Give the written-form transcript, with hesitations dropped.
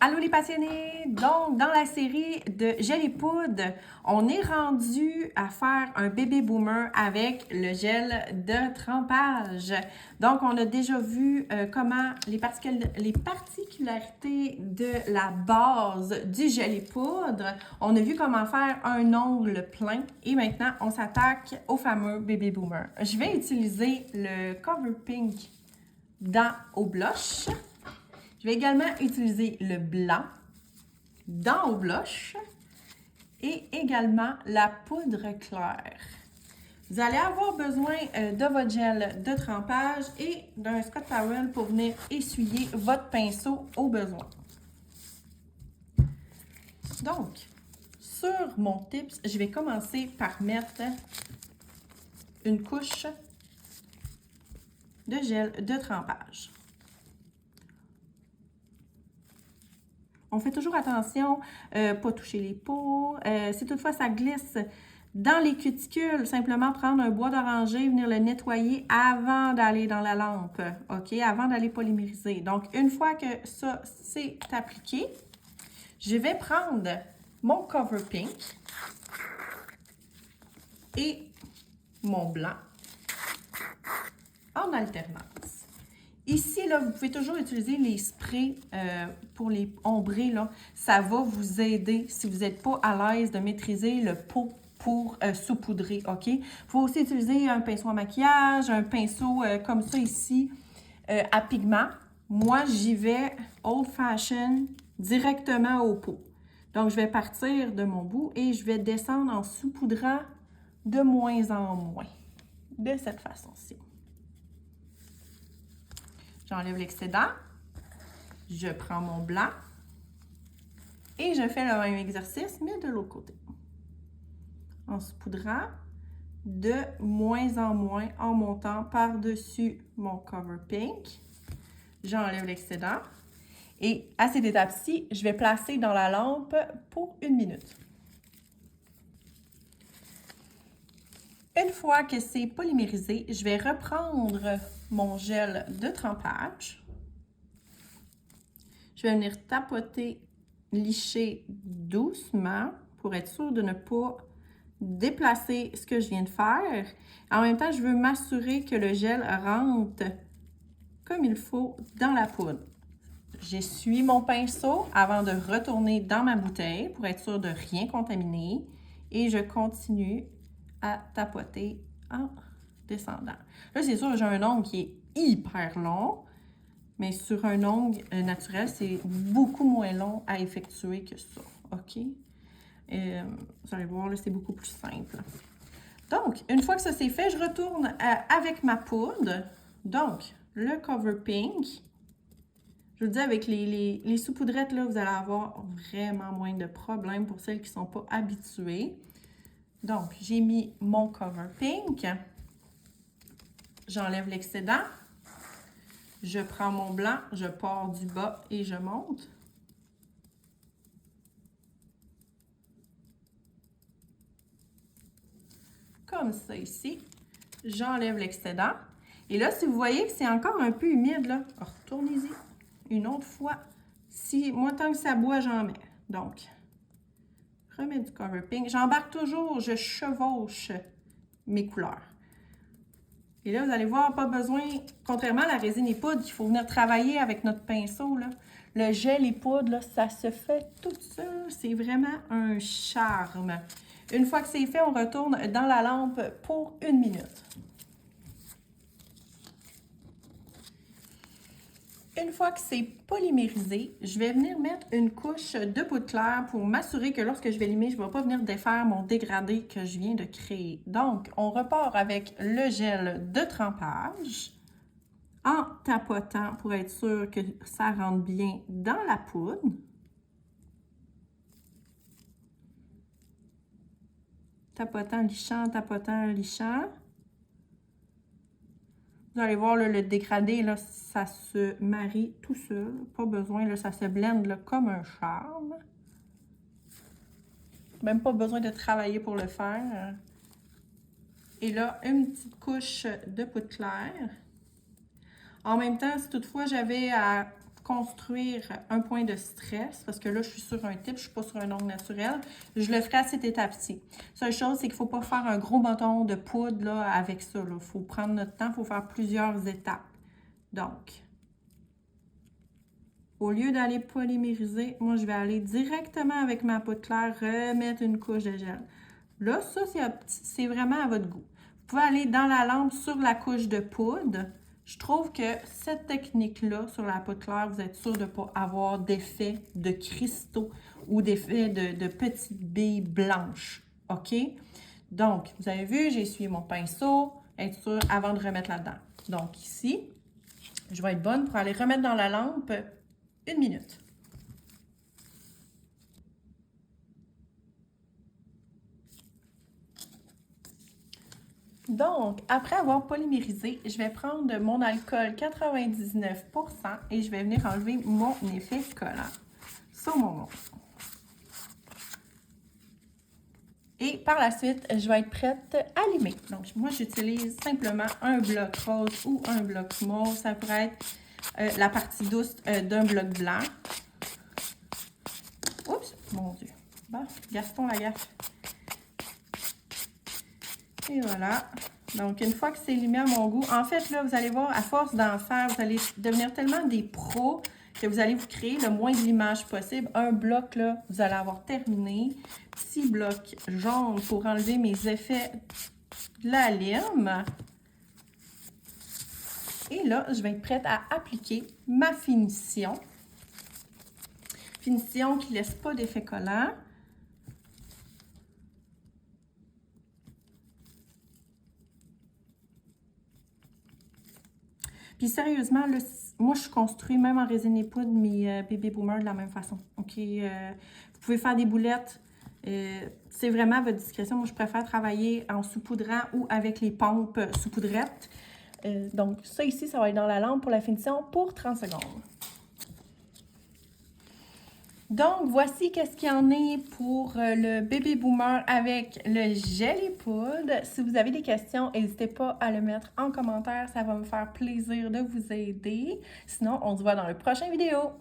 Allô les passionnés! Donc, dans la série de gel et poudre, on est rendu à faire un bébé boomer avec le gel de trempage. Donc, on a déjà vu comment les particularités de la base du gel et poudre. On a vu comment faire un ongle plein et maintenant, on s'attaque au fameux bébé boomer. Je vais utiliser le Cover Pink au blush. Je vais également utiliser le blanc au blush et également la poudre claire. Vous allez avoir besoin de votre gel de trempage et d'un Scott Towel pour venir essuyer votre pinceau au besoin. Donc, sur mon tips, je vais commencer par mettre une couche de gel de trempage. On fait toujours attention, pas toucher les peaux. Si toutefois ça glisse dans les cuticules, simplement prendre un bois d'oranger, venir le nettoyer avant d'aller dans la lampe, OK? Avant d'aller polymériser. Donc, une fois que ça c'est appliqué, je vais prendre mon Cover Pink et mon blanc en alternance. Ici, là, vous pouvez toujours utiliser les sprays pour les ombrer. Là. Ça va vous aider si vous n'êtes pas à l'aise de maîtriser le pot pour saupoudrer, OK? Il faut aussi utiliser un pinceau à maquillage, un pinceau comme ça ici, à pigment. Moi, j'y vais old fashion directement au pot. Donc, je vais partir de mon bout et je vais descendre en saupoudrant de moins en moins. De cette façon-ci. J'enlève l'excédent, je prends mon blanc et je fais le même exercice, mais de l'autre côté. En saupoudrant de moins en moins en montant par-dessus mon Cover Pink. J'enlève l'excédent et à cette étape-ci, je vais placer dans la lampe pour 1 minute. Une fois que c'est polymérisé, je vais reprendre mon gel de trempage. Je vais venir tapoter, licher doucement pour être sûre de ne pas déplacer ce que je viens de faire. En même temps, je veux m'assurer que le gel rentre comme il faut dans la poudre. J'essuie mon pinceau avant de retourner dans ma bouteille pour être sûre de rien contaminer. Et je continue à tapoter en descendant. Là, c'est sûr, j'ai un ongle qui est hyper long, mais sur un ongle naturel, c'est beaucoup moins long à effectuer que ça, OK? Vous allez voir, là, c'est beaucoup plus simple. Donc, une fois que ça c'est fait, je retourne avec ma poudre. Donc, le Cover Pink. Je vous dis, avec les saupoudrettes, là, vous allez avoir vraiment moins de problèmes pour celles qui ne sont pas habituées. Donc, j'ai mis mon Cover Pink. J'enlève l'excédent. Je prends mon blanc, je pars du bas et je monte. Comme ça ici. J'enlève l'excédent. Et là, si vous voyez que c'est encore un peu humide, là, retournez-y une autre fois. Moi, tant que ça boit, j'en mets. Donc, remets du Cover Pink. J'embarque toujours, je chevauche mes couleurs. Et là, vous allez voir, pas besoin, contrairement à la résine et poudre, il faut venir travailler avec notre pinceau. Là. Le gel et poudre, là, ça se fait tout seul. C'est vraiment un charme. Une fois que c'est fait, on retourne dans la lampe pour 1 minute. Une fois que c'est polymérisé, je vais venir mettre une couche de poudre claire pour m'assurer que lorsque je vais limer, je ne vais pas venir défaire mon dégradé que je viens de créer. Donc, on repart avec le gel de trempage en tapotant pour être sûr que ça rentre bien dans la poudre. Tapotant, lichant. Vous allez voir, là, le dégradé, là, ça se marie tout seul. Pas besoin, là, ça se blende là, comme un charme. Même pas besoin de travailler pour le faire. Et là, une petite couche de poudre claire. En même temps, si toutefois j'avais à construire un point de stress, parce que là, je suis sur un type, je ne suis pas sur un ongle naturel, je le ferai à cette étape-ci. Seule chose, c'est qu'il ne faut pas faire un gros bâton de poudre là, avec ça. Il faut prendre notre temps, il faut faire plusieurs étapes. Donc, au lieu d'aller polymériser, moi, je vais aller directement avec ma poudre claire, remettre une couche de gel. Là, ça, c'est vraiment à votre goût. Vous pouvez aller dans la lampe sur la couche de poudre. Je trouve que cette technique-là, sur la poudre claire, vous êtes sûr de ne pas avoir d'effet de cristaux ou d'effet de petites billes blanches. OK? Donc, vous avez vu, j'ai essuyé mon pinceau, être sûr avant de remettre là-dedans. Donc, ici, je vais être bonne pour aller remettre dans la lampe 1 minute. Donc, après avoir polymérisé, je vais prendre mon alcool 99% et je vais venir enlever mon effet collant sur mon mousse. Et par la suite, je vais être prête à limer. Donc, moi, j'utilise simplement un bloc rose ou un bloc mauve. Ça pourrait être la partie douce d'un bloc blanc. Oups, mon Dieu. Bon, Gaston la gaffe. Et voilà. Donc, une fois que c'est limé à mon goût, en fait, là, vous allez voir, à force d'en faire, vous allez devenir tellement des pros que vous allez vous créer le moins de limage possible. Un bloc, là, vous allez avoir terminé. Petit bloc jaune pour enlever mes effets de la lime. Et là, je vais être prête à appliquer ma finition. Finition qui ne laisse pas d'effet collant. Puis sérieusement, là, moi, je construis même en résine et poudre mes bébés boomers de la même façon. OK? Vous pouvez faire des boulettes. C'est vraiment à votre discrétion. Moi, je préfère travailler en saupoudrant ou avec les pompes saupoudrettes. Donc, ça ici, ça va être dans la lampe pour la finition pour 30 secondes. Donc, voici qu'est-ce qu'il y en est pour le bébé boomer avec le gel et poudre. Si vous avez des questions, n'hésitez pas à le mettre en commentaire. Ça va me faire plaisir de vous aider. Sinon, on se voit dans le prochain vidéo.